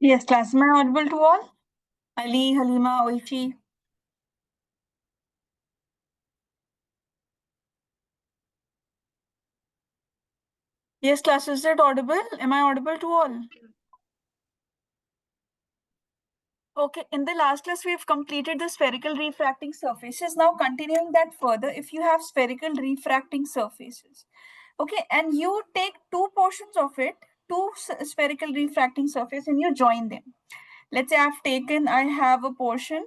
Yes, class. Am I audible to all? Ali, Halima, Oishi. Yes, class. Is it audible? Am I audible to all? Okay. In the last class, we have completed the spherical refracting surfaces. Now, continuing that further, if you have spherical refracting surfaces, okay, and you take two portions of it, two spherical refracting surface, and you join them. Let's say I have a portion.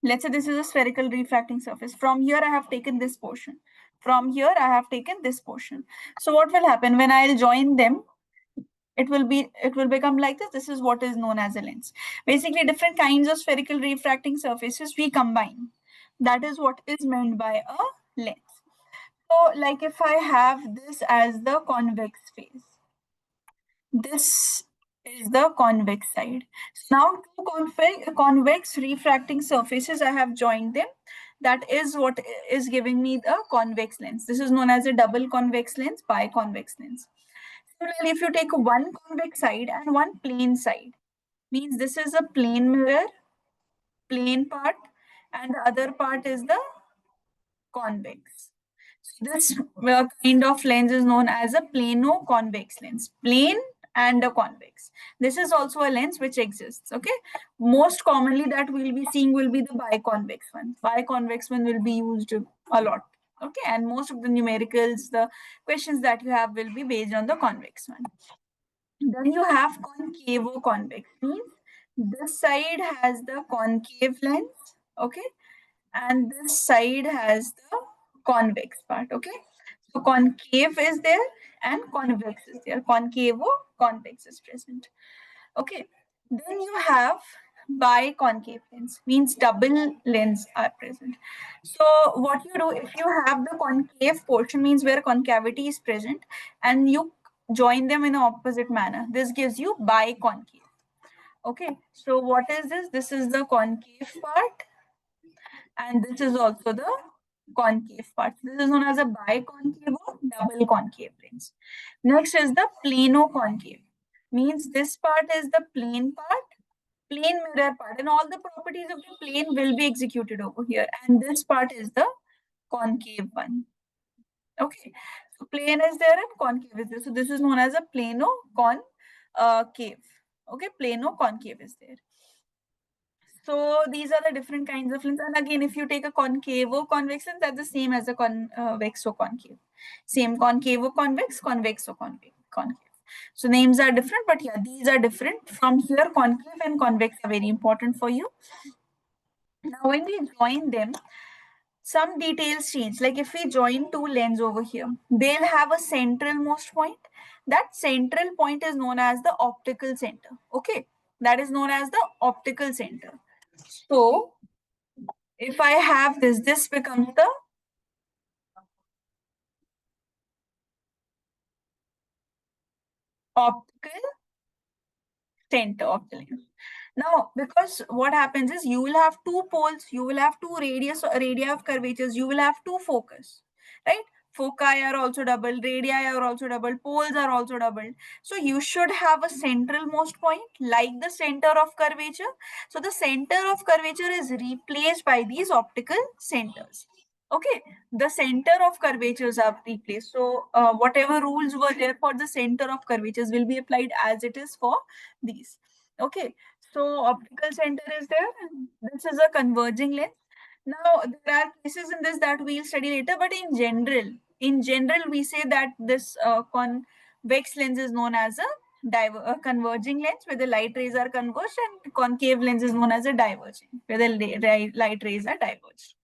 Let's say this is a spherical refracting surface. From here, I have taken this portion. From here, I have taken this portion. So what will happen when I'll join them? It will become like this. This is what is known as a lens. Basically, different kinds of spherical refracting surfaces we combine. That is what is meant by a lens. So, like if I have this as the convex face, this is the convex side. So now two convex refracting surfaces, I have joined them. That is what is giving me the convex lens. This is known as a double convex lens, biconvex lens. Similarly, if you take one convex side and one plane side, means this is a plane mirror, plane part, and the other part is the convex. So this kind of lens is known as a plano-convex lens. Plane and a convex. This is also a lens which exists. Okay. Most commonly that we'll be seeing will be the biconvex one. Biconvex one will be used a lot. Okay. And most of the numericals, the questions that you have will be based on the convex one. Then you have concavo-convex. Means this side has the concave lens. Okay, and this side has the convex part. Okay, so concave is there and convex is there. Concavo, convex is present. Okay, then you have biconcave lens, means double lens are present. So what you do, if you have the concave portion, means where concavity is present, and you join them in an opposite manner, this gives you biconcave. Okay, so what is this? This is the concave part, and this is also the concave part. This is known as a biconcave or double concave lens. Next is the plano-concave. Means this part is the plane part, plane mirror part, and all the properties of the plane will be executed over here. And this part is the concave one. Okay, so plane is there and concave is there. So this is known as a plano-concave. Okay, plano-concave is there. So these are the different kinds of lens. And again, if you take a concavo convex lens, that's the same as a convexo concave. Same concavo convex, convexo concave. So names are different, but yeah, these are different. From here, concave and convex are very important for you. Now, when we join them, some details change. Like if we join two lens over here, they'll have a central most point. That central point is known as the optical center. Okay, that is known as the optical center. So if I have this becomes the optical center of the lens. Now, because what happens is you will have two poles, you will have two radii of curvatures, you will have two focus, right? Foci are also double, radii are also double, poles are also double. So you should have a central most point like the center of curvature. So the center of curvature is replaced by these optical centers. Okay, the center of curvatures are replaced. So whatever rules were there for the center of curvatures will be applied as it is for these. Okay, so optical center is there. This is a converging lens. Now there are cases in this that we'll study later, but in general, we say that this convex lens is known as a converging lens where the light rays are converged, and concave lens is known as a diverging where the light rays are diverged.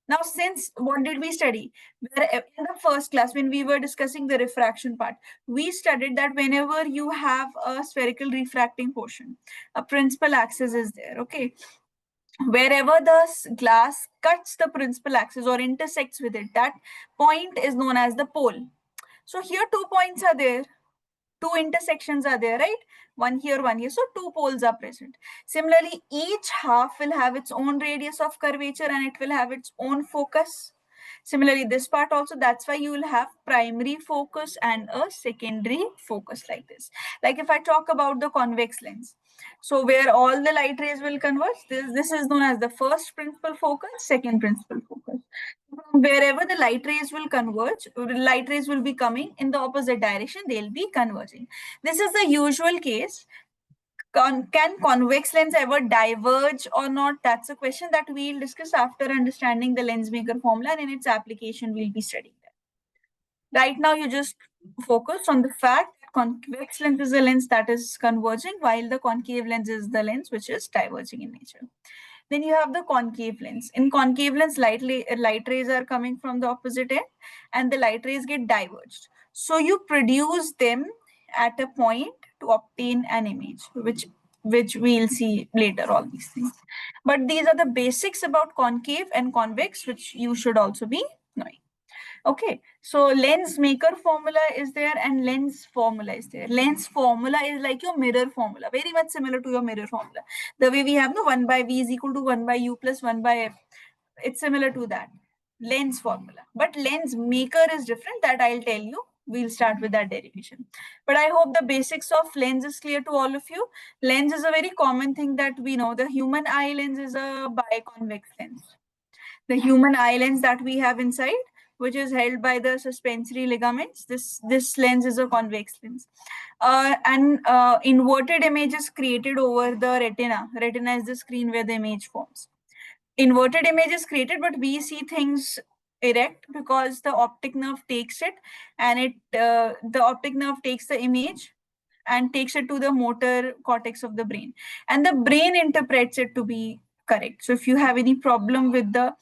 Now, since what did we study? Where in the first class, when we were discussing the refraction part, we studied that whenever you have a spherical refracting portion, a principal axis is there. Okay, wherever the glass cuts the principal axis or intersects with it, that point is known as the pole. So here two points are there, two intersections are there, right? One here, one here. So two poles are present. Similarly, each half will have its own radius of curvature and it will have its own focus. Similarly, this part also, that's why you will have primary focus and a secondary focus like this. Like if I talk about the convex lens, so where all the light rays will converge, this is known as the first principal focus, second principal focus. From wherever the light rays will converge, light rays will be coming in the opposite direction, they'll be converging. This is the usual case. Can convex lens ever diverge or not? That's a question that we'll discuss after understanding the lens maker formula, and in its application we'll be studying that. Right now you just focus on the fact that convex lens is a lens that is converging, while the concave lens is the lens which is diverging in nature. Then you have the concave lens. In concave lens, light rays are coming from the opposite end and the light rays get diverged. So you produce them at a point to obtain an image, which we'll see later, all these things. But these are the basics about concave and convex, which you should also be knowing. Okay, so lens maker formula is there and lens formula is there. Lens formula is like your mirror formula, very much similar to your mirror formula. The way we have no 1 by v is equal to 1 by u plus 1 by f. It's similar to that lens formula. But lens maker is different, that I'll tell you. We'll start with that derivation. But I hope the basics of lens is clear to all of you. Lens is a very common thing that we know. The human eye lens is a biconvex lens. The human eye lens that we have inside, which is held by the suspensory ligaments, this lens is a convex lens. Inverted image is created over the retina. Retina is the screen where the image forms. Inverted image is created, but we see things erect because the optic nerve takes it, and the optic nerve takes the image and takes it to the motor cortex of the brain, and the brain interprets it to be correct. So if you have any problem with the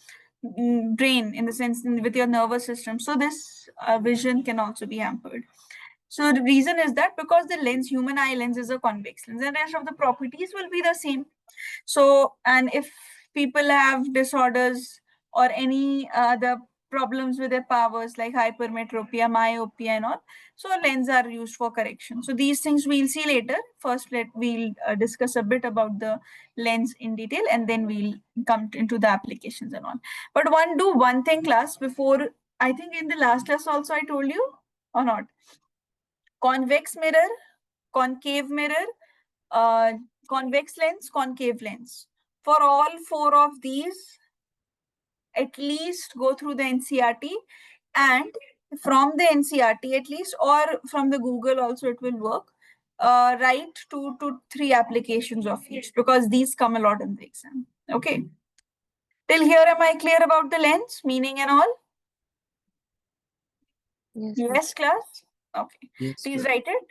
brain, in the sense with your nervous system, so this vision can also be hampered. So the reason is that because the lens, human eye lens, is a convex lens, and rest of the properties will be the same. So, and if people have disorders or any other problems with their powers like hypermetropia, myopia, and all, so lens are used for correction. So these things we'll see later. First, we'll discuss a bit about the lens in detail, and then we'll come into the applications and all. But do one thing, class, before. I think in the last class also I told you or not. Convex mirror, concave mirror, uh, convex lens, concave lens. For all four of these, at least go through the NCRT, and from the NCRT at least, or from the Google also, it will work. Write 2 to 3 applications of each, because these come a lot in the exam. Okay. Till here, am I clear about the lens, meaning and all? Yes, Yes, class? Okay. yes, Please ma'am. write it.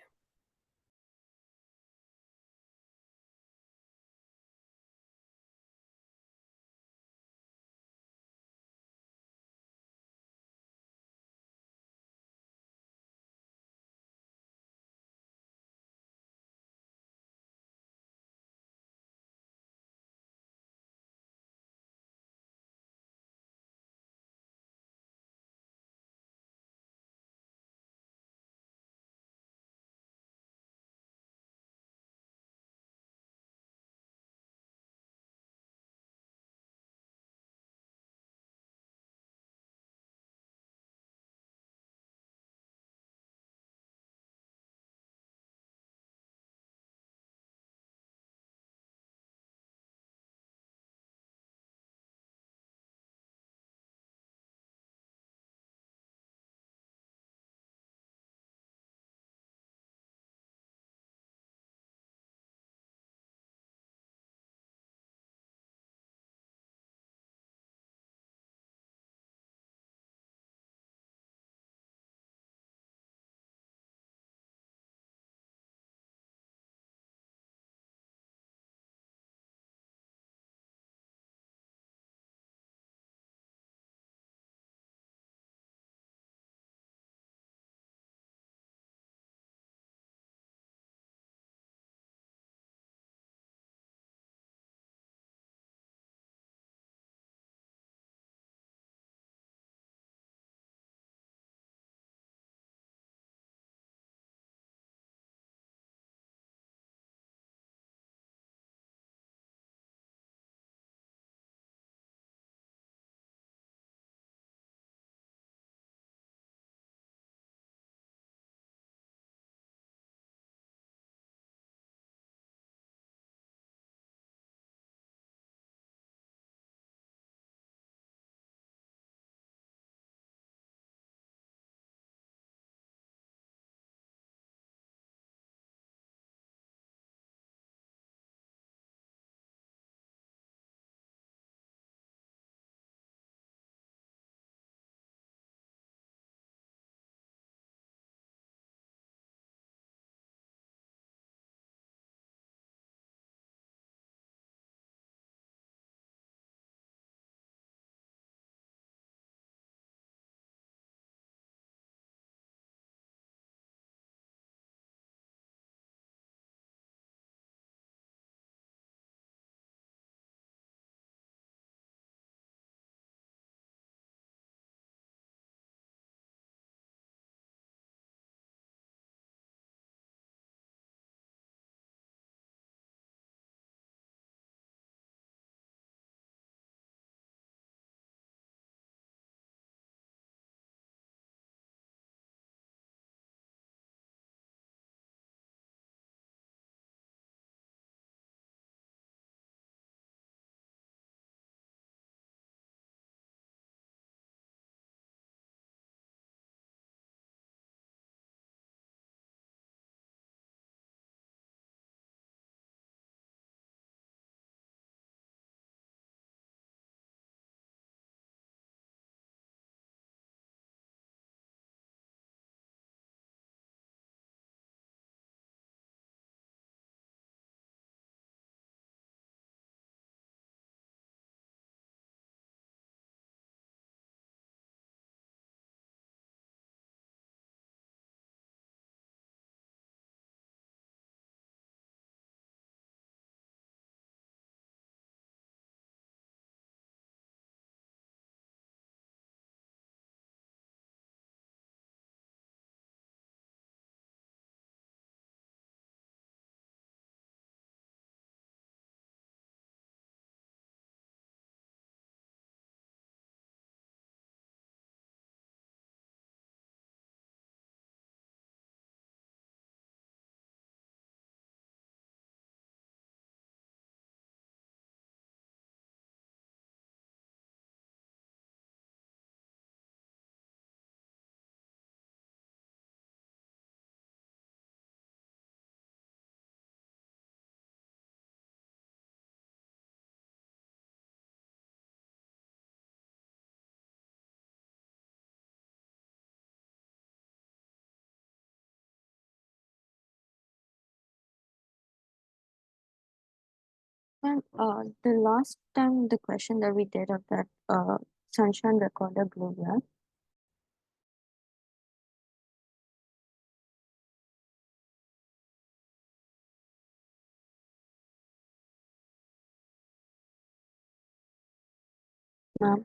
And the last time the question that we did of that sunshine recorder glue, yeah? Ma'am,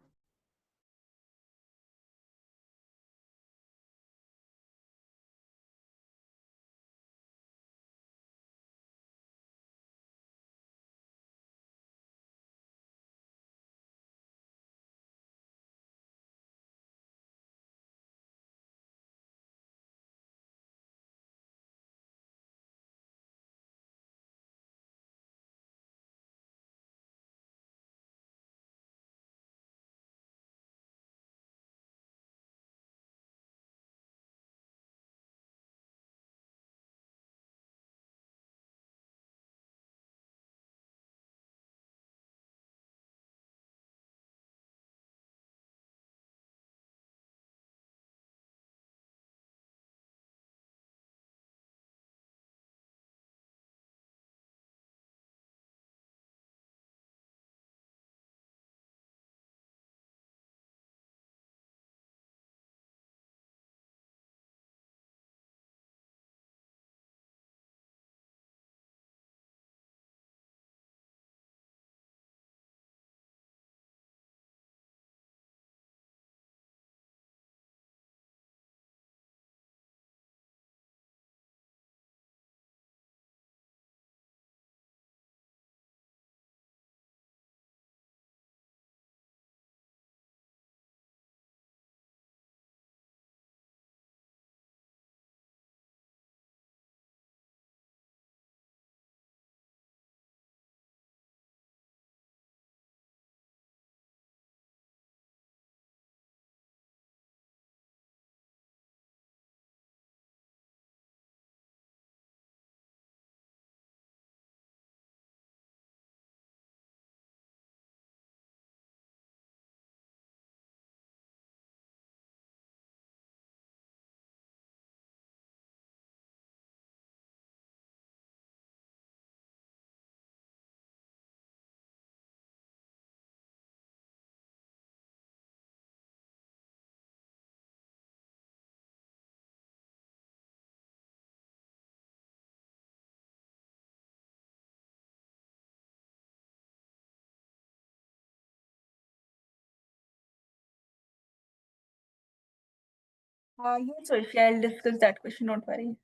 Yes, Sophia, I'll discuss that question, don't worry.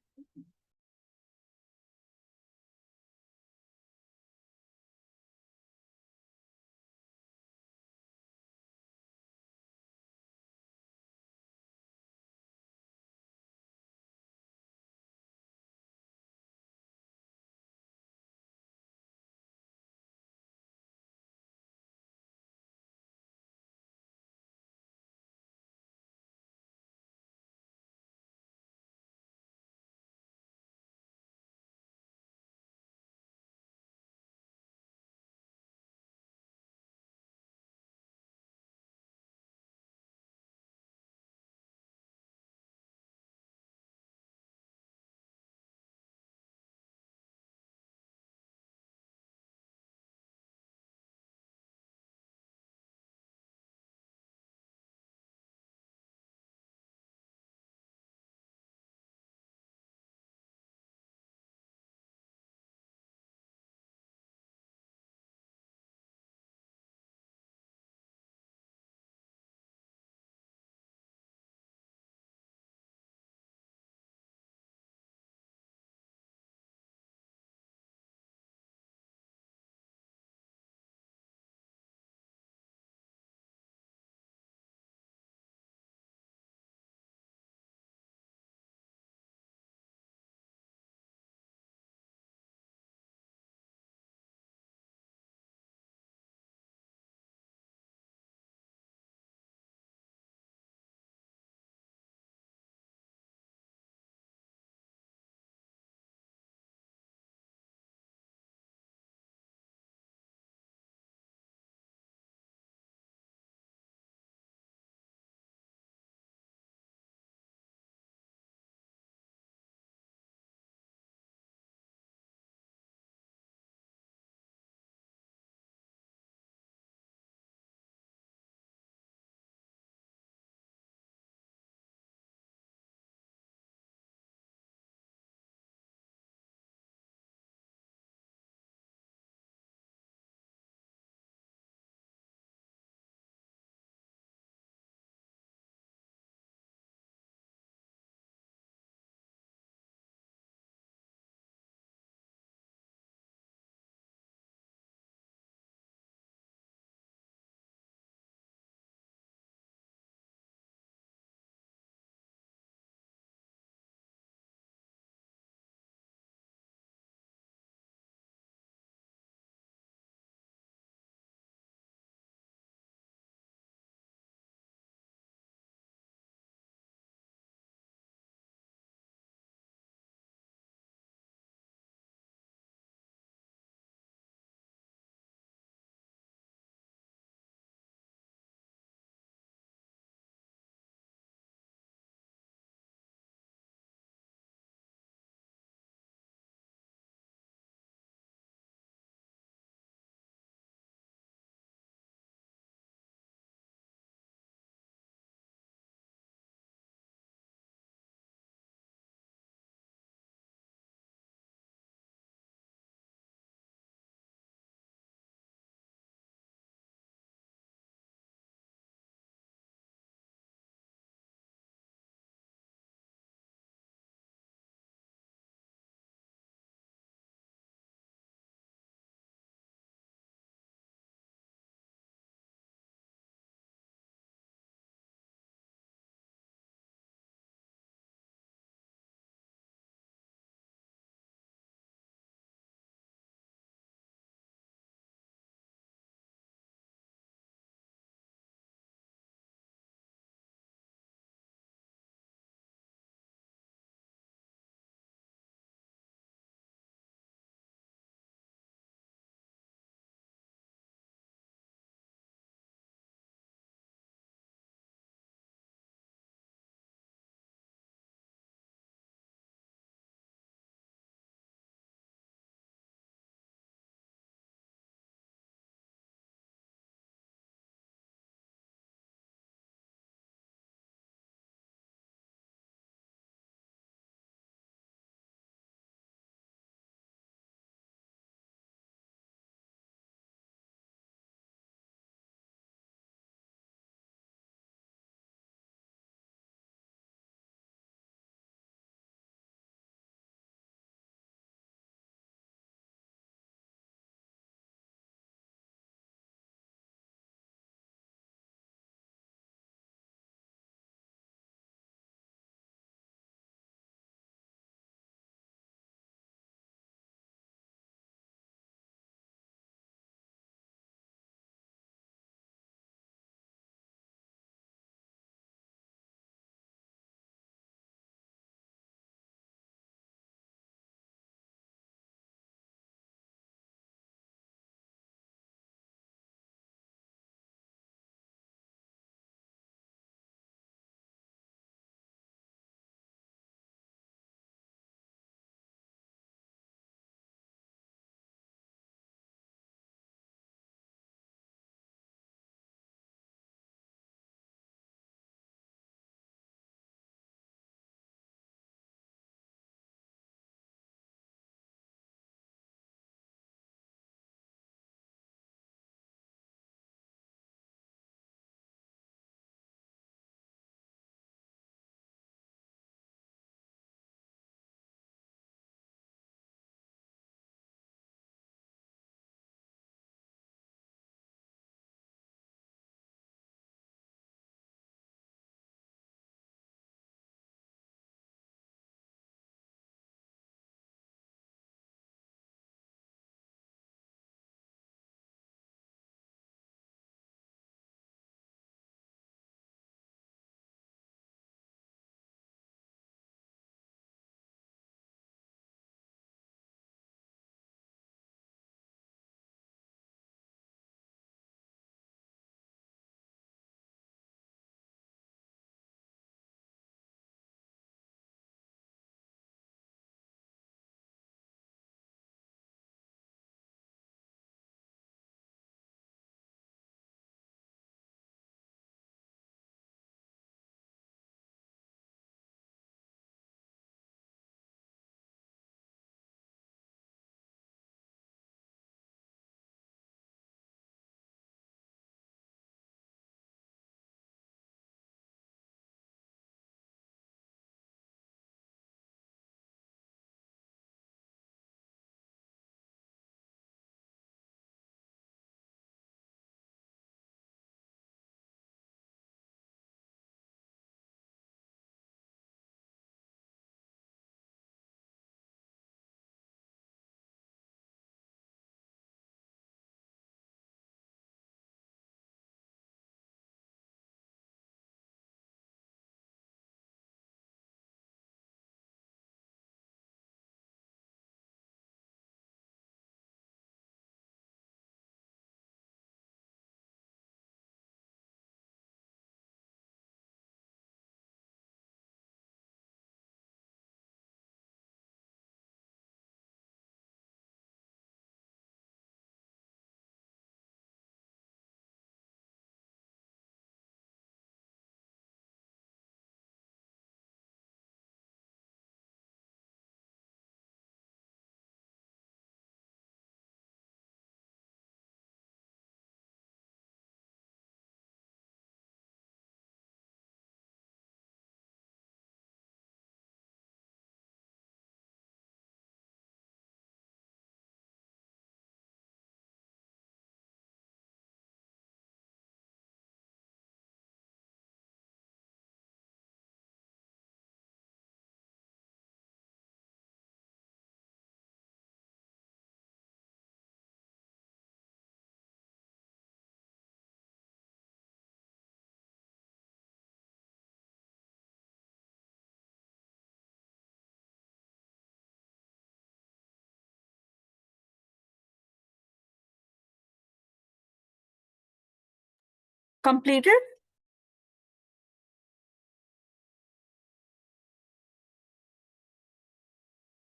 Completed?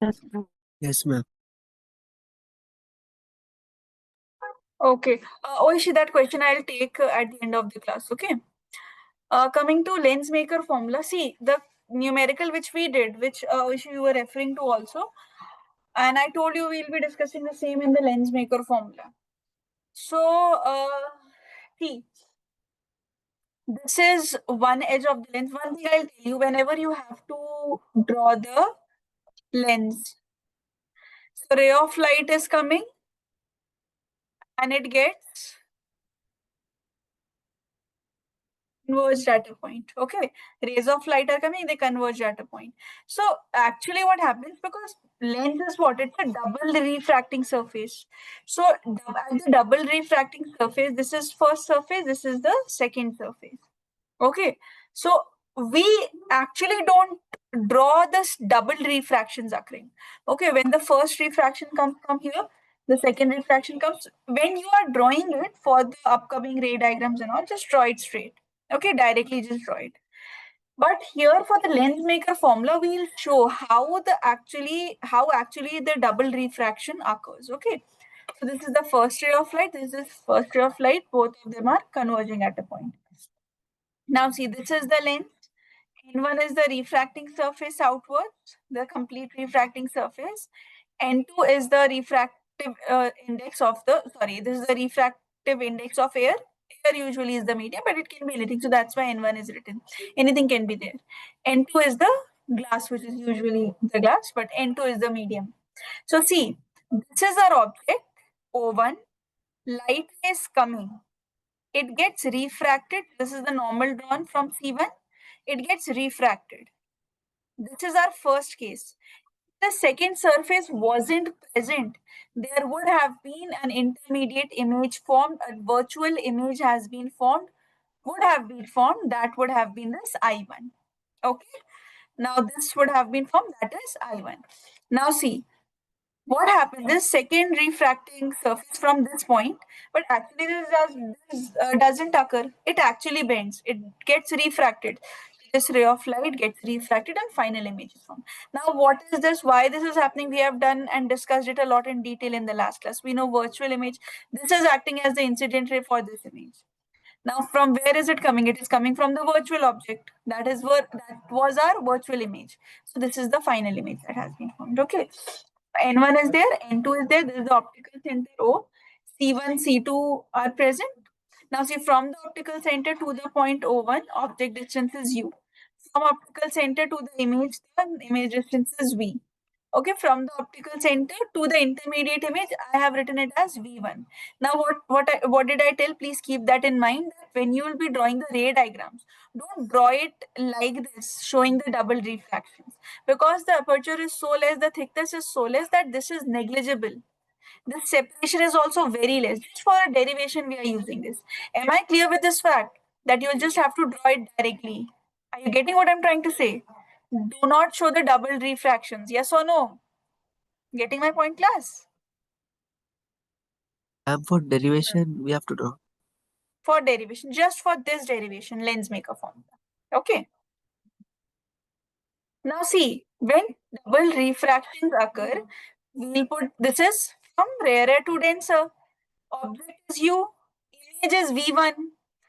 Yes, ma'am. Yes, ma'am. Okay. Oishi, that question I'll take at the end of the class. Okay. Coming to lens maker formula, see the numerical which we did, which Oishi you were referring to also, and I told you we'll be discussing the same in the lens maker formula. So, see, this is one edge of the lens. One thing I'll tell you, whenever you have to draw the lens, so ray of light is coming and it gets converged at a point. Okay, rays of light are coming, they converge at a point. So actually what happens, because lens is what, it's a double refracting surface. So at the double refracting surface, this is first surface, this is the second surface. Okay, so we actually don't draw this double refractions occurring. Okay, when the first refraction comes from here, the second refraction comes. When you are drawing it for the upcoming ray diagrams and all, just draw it straight. Okay, directly just draw it. But here for the lens maker formula, we'll show how actually the double refraction occurs. Okay, so this is the first ray of light, this is first ray of light, both of them are converging at a point. Now see, this is the lens. N1 is the refracting surface outwards, the complete refracting surface. N2 is the refractive index of the, sorry, this is the refractive index of air. Air usually is the medium, but it can be anything. So that's why N1 is written. Anything can be there. N2 is the glass, which is usually the glass, but N2 is the medium. So see, this is our object, O1. Light is coming. It gets refracted. This is the normal drawn from C1. It gets refracted. This is our first case. The second surface wasn't present. There would have been an intermediate image formed, a virtual image has been formed, would have been formed, that would have been this I1. Okay. Now this would have been formed, that is I1. Now see, what happens, this second refracting surface from this point, but actually this doesn't occur, it actually bends, it gets refracted, this ray of light gets refracted and final image is formed. Now what is this, why this is happening, we have done and discussed it a lot in detail in the last class. We know virtual image, this is acting as the incident ray for this image. Now from where is it coming, it is coming from the virtual object, that is where that was our virtual image. So this is the final image that has been formed. Okay, N1 is there, N2 is there, this is the optical center O, C1, C2 are present. Now see, from the optical center to the point O1, object distance is U. From optical center to the image distance is V. Okay, from the optical center to the intermediate image, I have written it as V1. Now what did I tell? Please keep that in mind, that when you will be drawing the ray diagrams, don't draw it like this, showing the double refractions. Because the aperture is so less, the thickness is so less that this is negligible. The separation is also very less. Just for a derivation, we are using this. Am I clear with this fact? That you'll just have to draw it directly. Are you getting what I'm trying to say? Do not show the double refractions. Yes or no? Getting my point, class? And for derivation, we have to draw. For derivation, just for this derivation, lens maker formula. Okay. Now see, when double refractions occur, we'll put, this is from rarer to denser. Object is U, image is V1.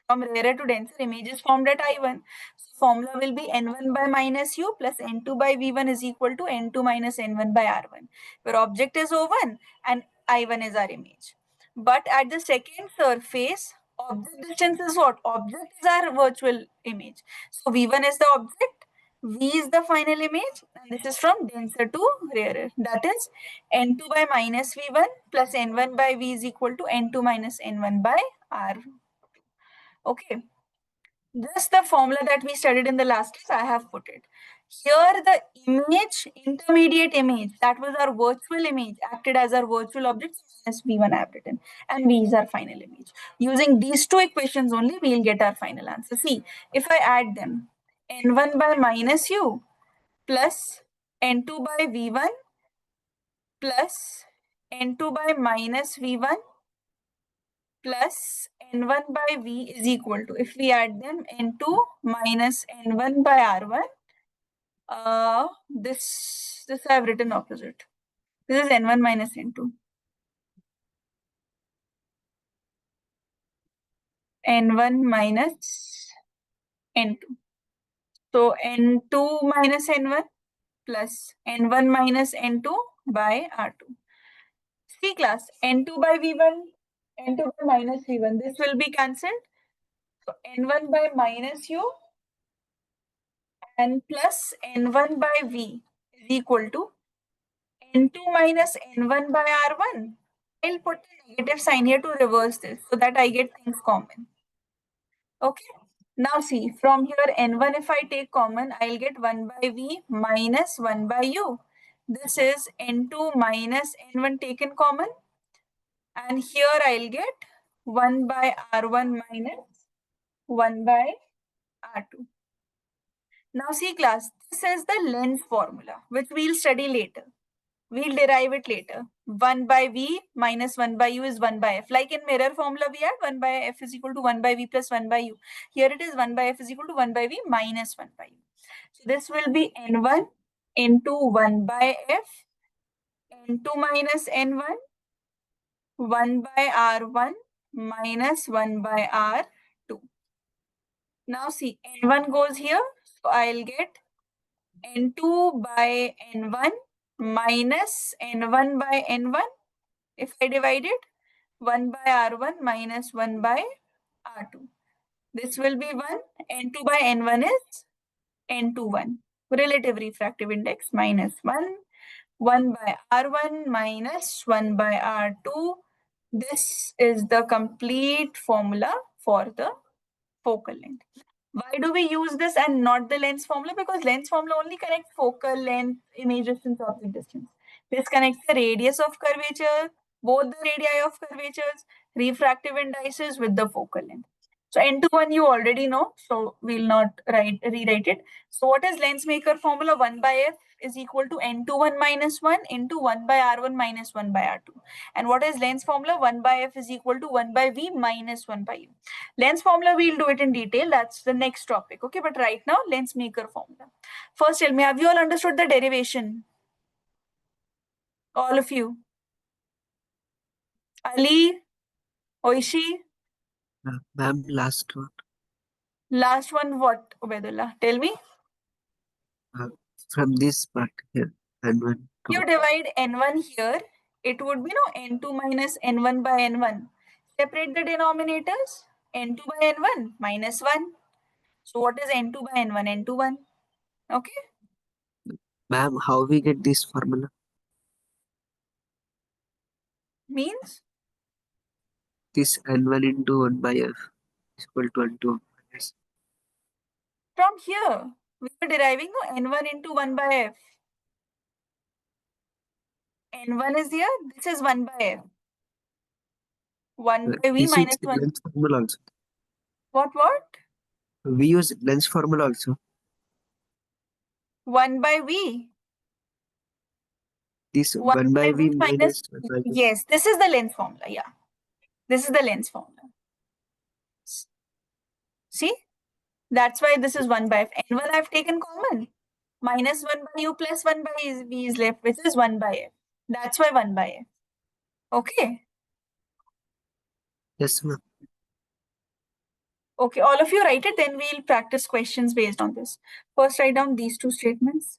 From rarer to denser, image is formed at I1. So formula will be N1 by minus U plus N2 by V1 is equal to N2 minus N1 by R1, where object is O1 and I1 is our image. But at the second surface, object distance is what? Object is our virtual image. So V1 is the object, V is the final image, and this is from denser to rarer. That is N2 by minus V1 plus N1 by V is equal to N2 minus N1 by R. Okay. This the formula that we studied in the last class. I have put it. Here the image, intermediate image, that was our virtual image, acted as our virtual object, minus V1 I have written. And V is our final image. Using these two equations only, we will get our final answer. See, if I add them, N1 by minus U plus N2 by V1 plus N2 by minus V1 plus N1 by V is equal to, if we add them, N2 minus N1 by R1. This I have written opposite. This is N1 minus N2. N1 minus N2. So N2 minus N1 plus N1 minus N2 by R2. See class, N2 by V1, N2 by minus V1. This will be cancelled. So N1 by minus U and plus N1 by V is equal to N2 minus N1 by R1. I'll put a negative sign here to reverse this so that I get things common. Okay. Now see, from here N1 if I take common, I'll get 1 by V minus 1 by U. This is N2 minus N1 taken common. And here I'll get 1 by R1 minus 1 by R2. Now see class, this is the length formula, which we'll study later. We'll derive it later. 1 by V minus 1 by U is 1 by F. Like in mirror formula, we had 1 by F is equal to 1 by V plus 1 by U. Here it is 1 by F is equal to 1 by V minus 1 by U. So this will be N1 into 1 by F, N2 minus N1, 1 by R1 minus 1 by R2. Now see, N1 goes here. So I'll get N2 by N1 minus N1 by N1. If I divide it, 1 by R1 minus 1 by R2. This will be 1. N2 by N1 is N21. Relative refractive index minus 1. 1 by R1 minus 1 by R2. This is the complete formula for the focal length. Why do we use this and not the length formula? Because length formula only connects focal length, image distance, object distance. This connects the radius of curvature, both the radii of curvatures, refractive indices with the focal length. So N21 you already know, so we'll not rewrite it. So what is length maker formula? 1 by F is equal to N21 minus 1 into 1 by R1 minus 1 by R2. And what is length formula? 1 by F is equal to 1 by V minus 1 by U. Lens formula, we'll do it in detail. That's the next topic. Okay, but right now, lens maker formula. First, tell me, have you all understood the derivation? All of you. Ali, Oishi, Ma'am, last one. last one, what, Ubaidullah? Tell me. Uh, from this part here, N1 You to divide N1 here, it would be no N2 minus N1 by N1. Separate the denominators, N2 by N1 minus 1. So what is N2 by N1? N2 1. Okay. ma'am, how we get this formula? Means This N1 into 1 by F is equal to N2 minus. from here, we are deriving no N1 into 1 by F. N1 is here, this is 1 by F. 1 by V This is minus 1. lens formula also. What? We use lens formula also. 1 by V. This 1 1 by by V V minus, minus 1 by V. yes, this is the length formula, yeah. This is the length formula. See, that's why this is 1 by F. N1 I've taken common. Minus 1 by U plus 1 by V is left, which is 1 by F. That's why 1 by F. Okay. Yes, ma'am. Okay, all of you write it, then we'll practice questions based on this. First, write down these two statements.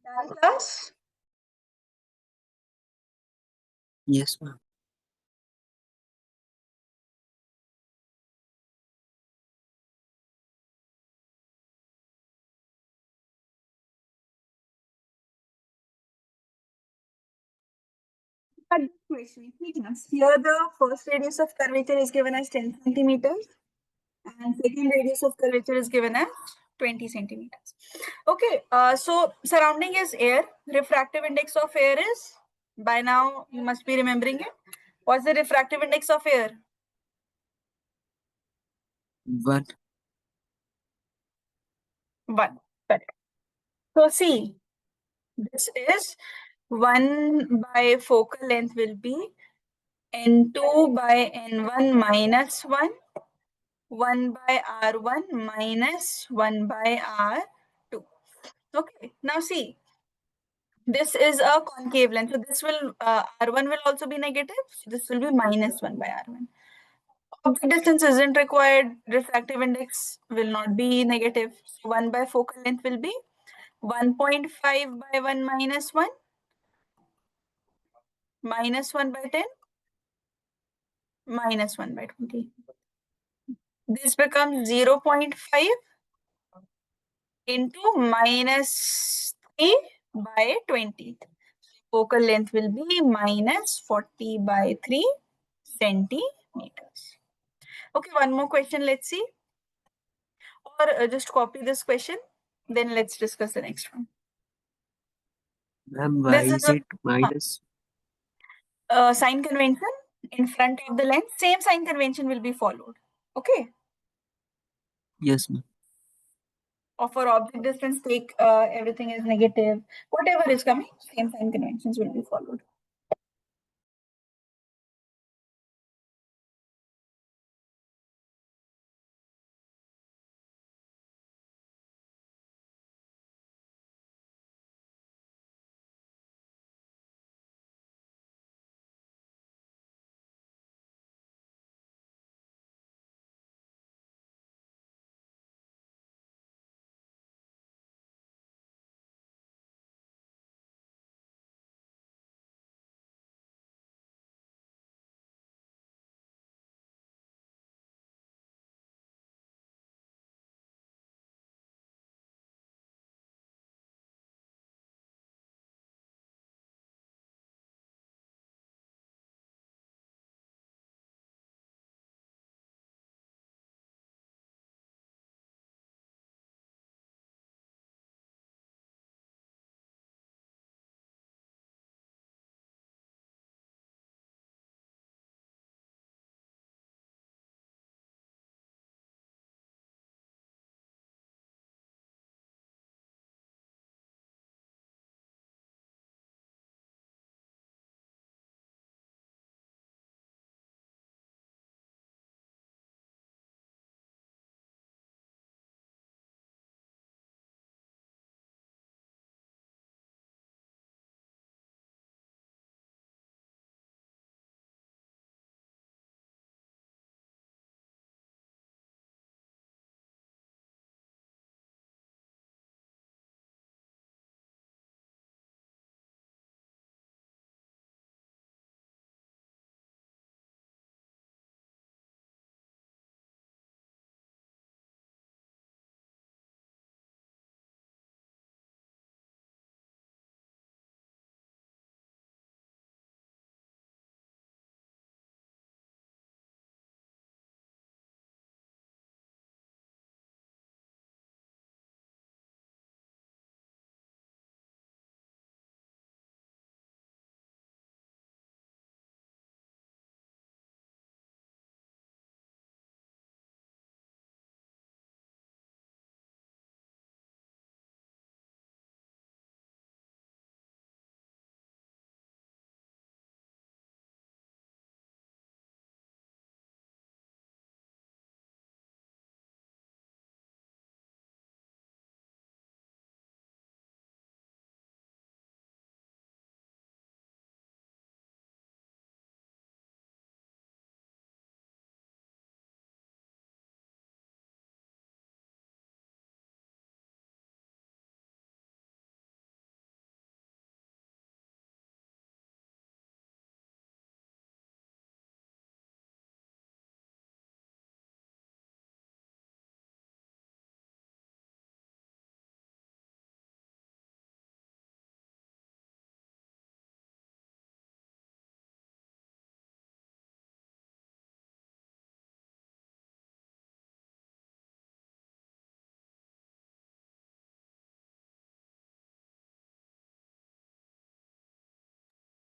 Done, class? Yes, ma'am. But question, here the first radius of curvature is given as 10 centimeters and second radius of curvature is given as 20 centimeters. Okay, so surrounding is air. Refractive index of air is, by now you must be remembering it. What's the refractive index of air? 1. 1. Correct. So see, this is 1 by focal length will be n2 by n1 minus 1, 1 by r1 minus 1 by r2. Okay, now see, this is a concave lens. So this will, R1 will also be negative. So this will be minus 1 by R1. Object distance isn't required. Refractive index will not be negative. So 1 by focal length will be 1.5 by 1 minus 1, minus 1 by 10, minus 1 by 20. This becomes 0.5 into minus 3 by 20. Focal length will be minus 40 by 3 centimeters. Okay, one more question, let's see. Or just copy this question, then let's discuss the next one. Ma'am, why This is is it minus? a sign convention in front of the lens. Same sign convention will be followed. Okay. Yes, ma'am. Or for object distance, take everything is negative. Whatever is coming, same sign conventions will be followed.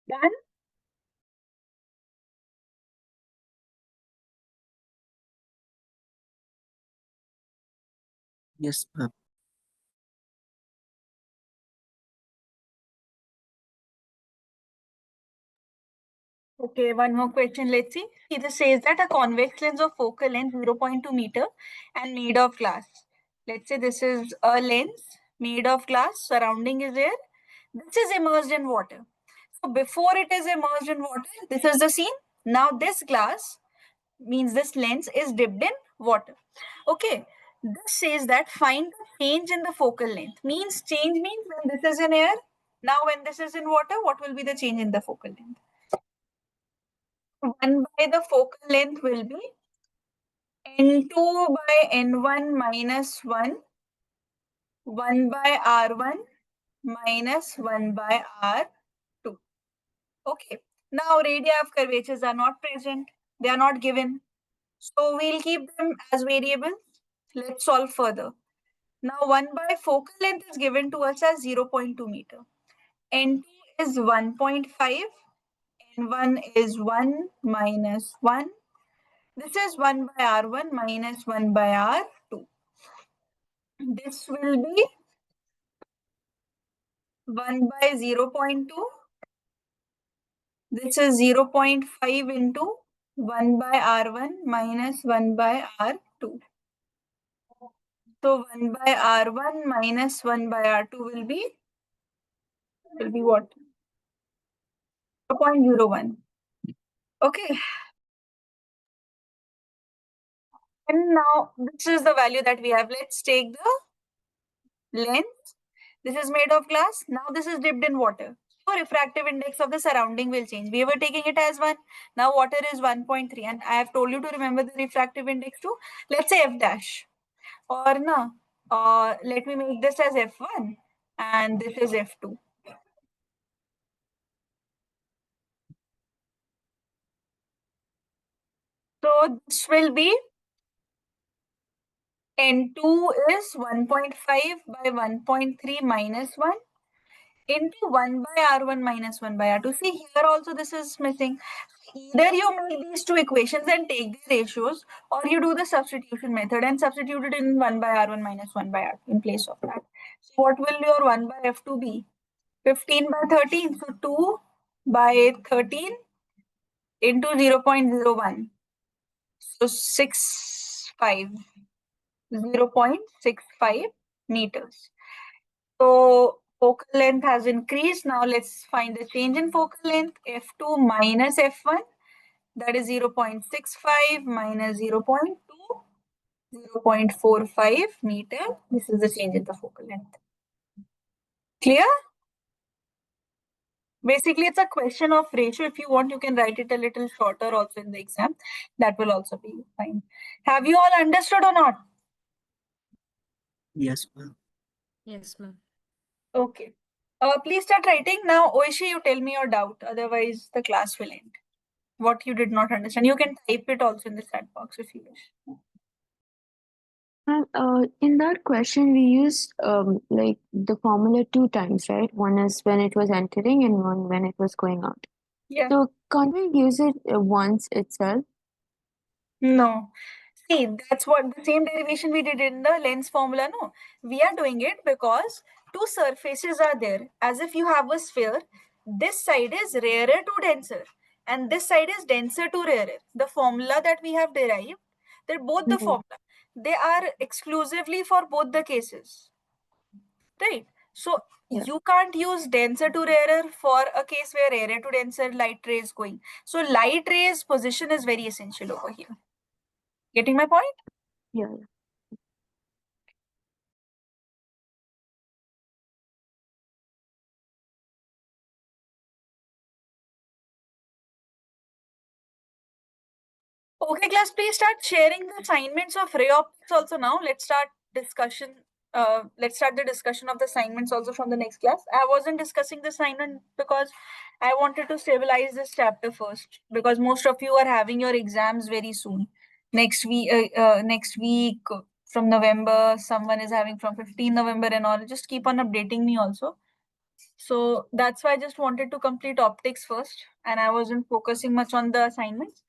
Done? Yes, ma'am. Okay, one more question. Let's see. He just says that a convex lens of focal length 0.2 meter and made of glass. Let's say this is a lens made of glass, surrounding is air. This is immersed in water. So before it is immersed in water, this is the scene. Now this glass means this lens is dipped in water. Okay, this says that find the change in the focal length. Means change means when this is in air. Now when this is in water, what will be the change in the focal length? 1 by the focal length will be N2 by N1 minus 1, 1 by R1 minus 1 by R2. Okay. Now radii of curvatures are not present. They are not given. So we'll keep them as variables. Let's solve further. Now 1 by focal length is given to us as 0.2 meter. N2 is 1.5. N1 is 1 minus 1. This is 1 by R1 minus 1 by R2. This will be 1 by 0.2. This is 0.5 into 1 by R1 minus 1 by R2. So 1 by R1 minus 1 by R2 will be what? 0.01. Okay. And now this is the value that we have. Let's take the lens. This is made of glass. Now this is dipped in water. So refractive index of the surrounding will change. We were taking it as 1. Now water is 1.3. And I have told you to remember the refractive index too. Let's say F dash. Or no, let me make this as F1. And this is F2. So this will be N2 is 1.5 by 1.3 minus 1 into 1 by R1 minus 1 by R2. See, here also this is missing. Either you make these two equations and take the ratios, or you do the substitution method and substitute it in 1 by R1 minus 1 by R2 in place of that. So what will your 1 by F2 be? 15 by 13. So 2 by 13 into 0.01. So 0.65 meters. So focal length has increased. Now let's find the change in focal length. F2 minus F1, that is 0.65 minus 0.2, 0.45 meter. This is the change in the focal length. Clear? Basically, it's a question of ratio. If you want, you can write it a little shorter also in the exam. That will also be fine. Have you all understood or not? Yes, ma'am. Yes, ma'am. Okay. Please start writing. Now, Oishi, you tell me your doubt. Otherwise, the class will end. What you did not understand. You can type it also in the chat box if you wish. And in that question, we used like the formula two times, right? One is when it was entering and one when it was going out. Yeah. So can't we use it once itself? No. See, that's what the same derivation we did in the lens formula. No, we are doing it because two surfaces are there. As if you have a sphere, this side is rarer to denser, and this side is denser to rarer. The formula that we have derived, they're both the Mhm. formula. They are exclusively for both the cases, right? So Yeah. you can't use denser to rarer for a case where rarer to denser light ray is going. So light rays position is very essential over here. Getting my point? Yeah. Yeah. Okay, class, please start sharing the assignments of ray optics also now. Let's start discussion. Let's start the discussion of the assignments also from the next class. I wasn't discussing the assignment because I wanted to stabilize this chapter first because most of you are having your exams very soon. Next week from November, someone is having from 15 November and all. Just keep on updating me also. So that's why I just wanted to complete optics first, and I wasn't focusing much on the assignments.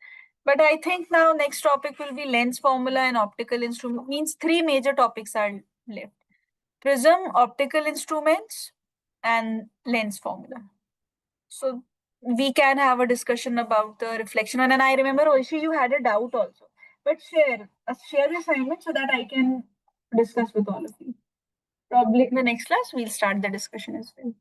But I think now next topic will be lens formula and optical instrument. Means three major topics are left: prism, optical instruments, and lens formula. So we can have a discussion about the reflection one. And I remember, Oishi, you had a doubt also. But share the assignment so that I can discuss with all of you. Probably in the next class, we'll start the discussion as well.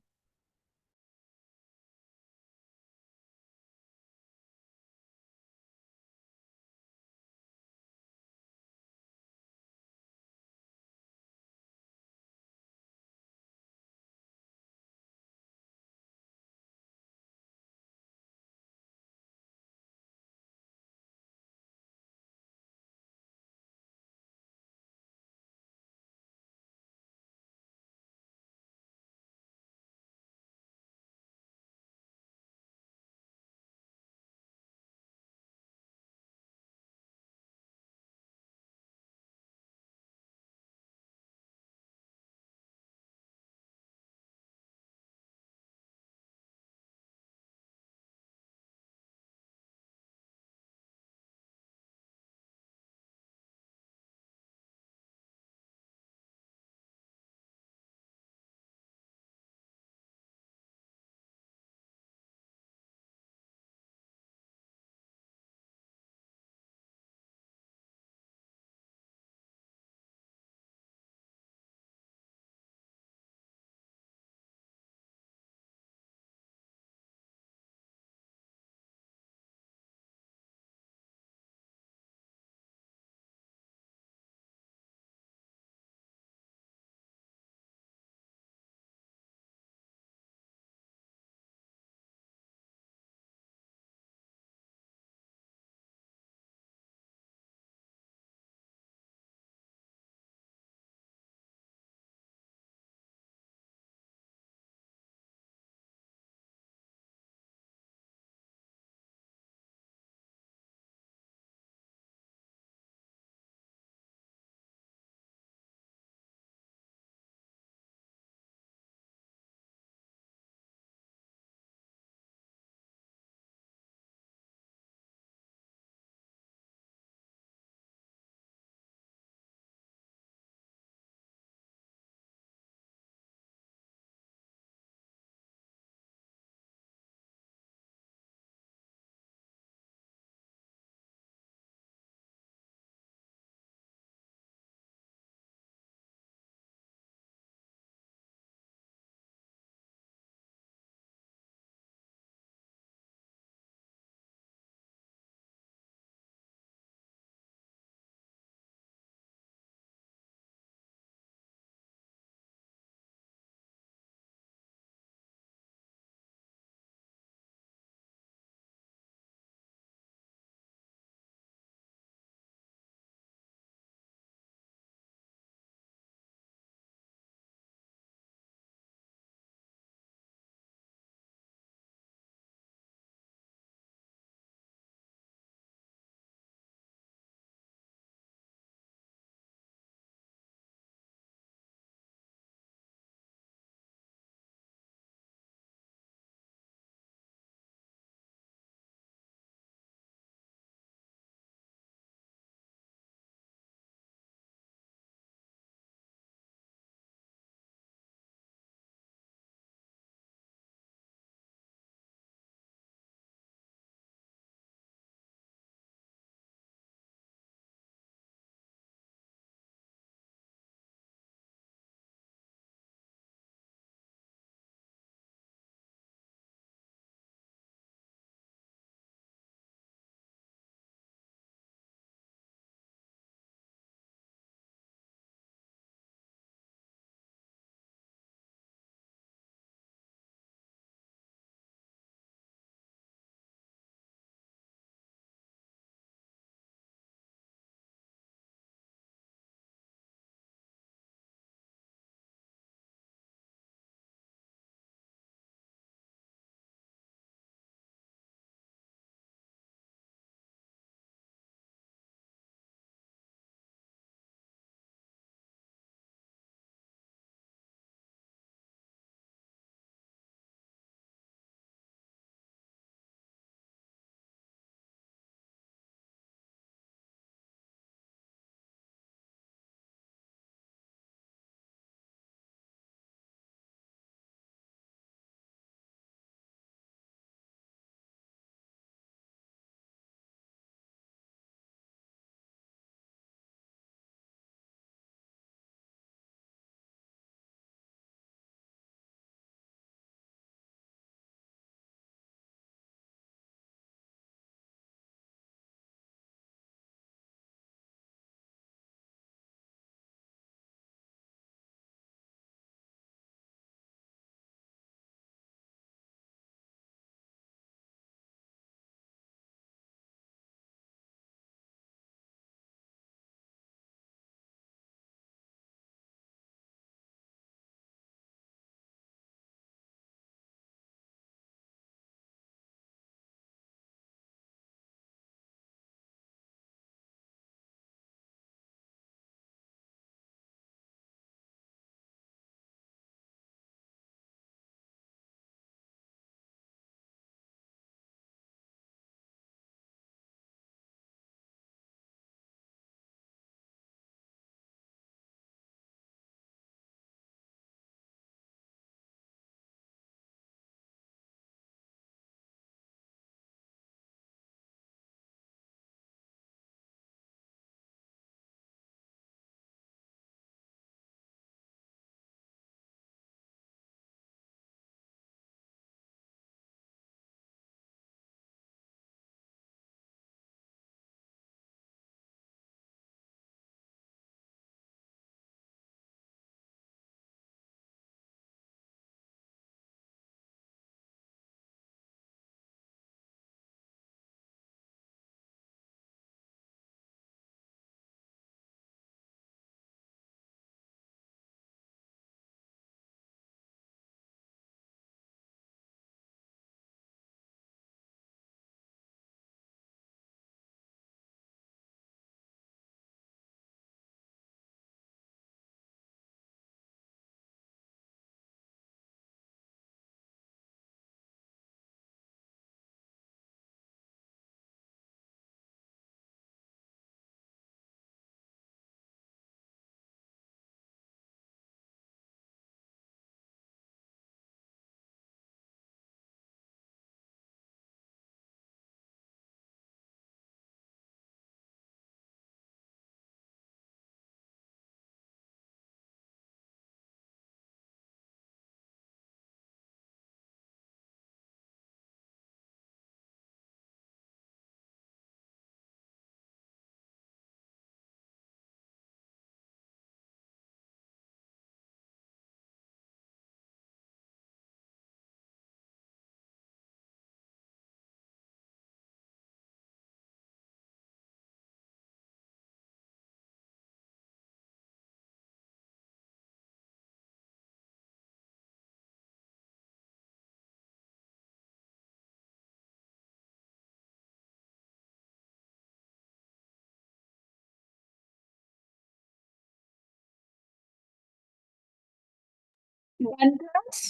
1 plus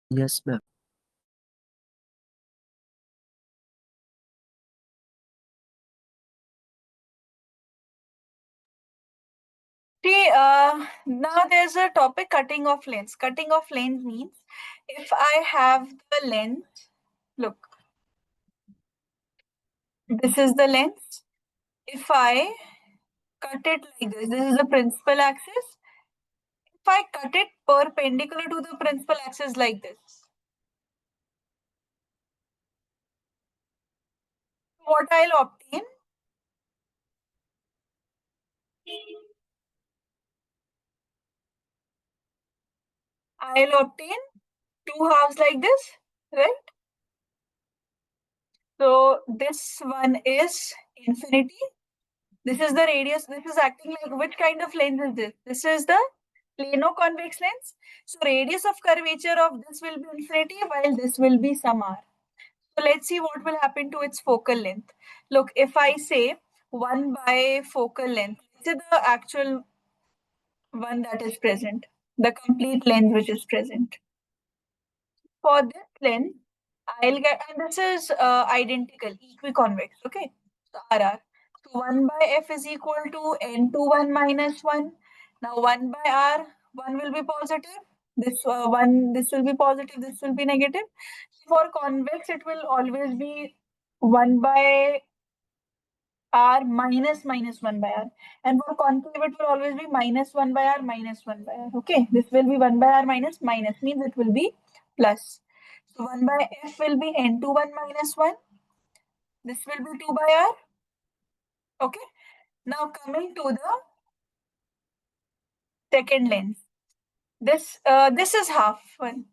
Yes, ma'am. See, now there's a topic cutting off lens. Cutting off lens means if I have the lens, look, this is the lens. If I cut it like this is the principal axis. If I cut it perpendicular to the principal axis like this, what I'll obtain? I'll obtain two halves like this, right? So this one is infinity. This is the radius. This is acting like which kind of lens is this? This is the plano-convex lens. So radius of curvature of this will be infinity while this will be some r. So let's see what will happen to its focal length. Look, if I say 1 by focal length, this is the actual one that is present, the complete length which is present. For this length, I'll get, and this is identical, equiconvex, okay? So RR. So 1 by F is equal to N to 1 minus 1. Now 1 by R, 1 will be positive. This will be positive, this will be negative. For convex, it will always be 1 by R minus 1 by R. And for concave, it will always be minus 1 by R minus 1 by R. Okay, this will be 1 by R minus means it will be plus. So 1 by F will be N to 1 minus 1. This will be 2 by R. Okay. Now coming to the second lens. This is half one.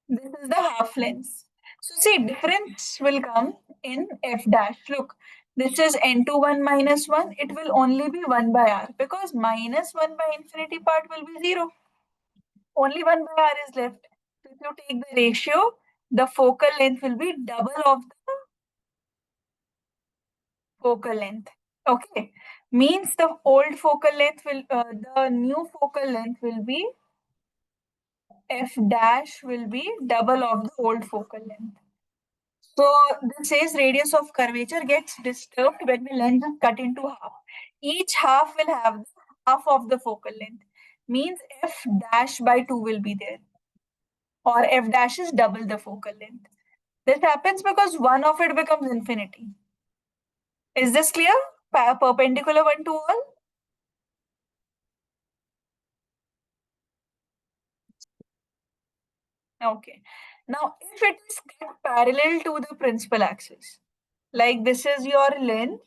This is the half lens. So see, difference will come in F dash. Look, this is N to 1 minus 1. It will only be 1 by R because minus 1 by infinity part will be 0. Only 1 by R is left. So if you take the ratio, the focal length will be double of the focal length. Okay. Means the old focal length will, the new focal length will be F dash will be double of the old focal length. So this says radius of curvature gets disturbed when the lens is cut into half. Each half will have half of the focal length. Means F dash by 2 will be there. Or F dash is double the focal length. This happens because one of it becomes infinity. Is this clear? Perpendicular one to all? Okay. Now, if it is cut parallel to the principal axis, like this is your length,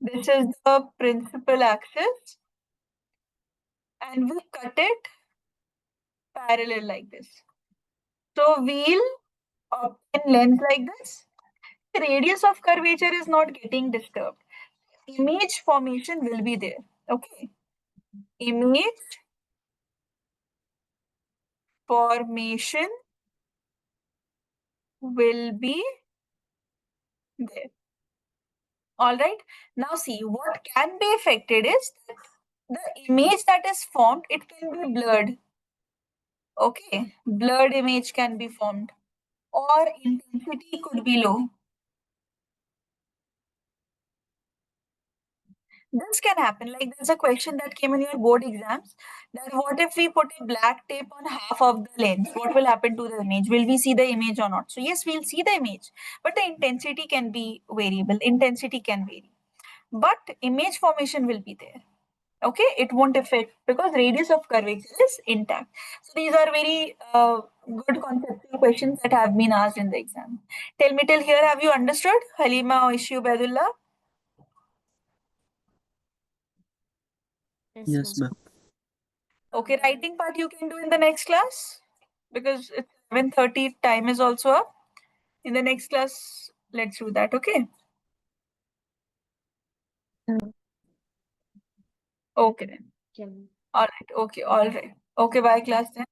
this is the principal axis, and we cut it parallel like this. So we'll obtain length like this. The radius of curvature is not getting disturbed. Image formation will be there. Okay. Image formation will be there. All right. Now see, what can be affected is that the image that is formed, it can be blurred. Okay. Blurred image can be formed or intensity could be low. This can happen. Like there's a question that came in your board exams that what if we put a black tape on half of the lens? What will happen to the image? Will we see the image or not? So yes, we'll see the image, but the intensity can be variable. Intensity can vary, but image formation will be there. Okay, it won't affect because radius of curvature is intact. So these are very good conceptual questions that have been asked in the exam. Tell me till here, have you understood? Halima or Ishu Badullah? Yes, Yes, miss. ma'am. Okay, writing part you can do in the next class because it's 7:30. Time is also up. In the next class, let's do that. Okay. Uh, Okay then. can- All right. Okay. All right. Okay. Bye, class then.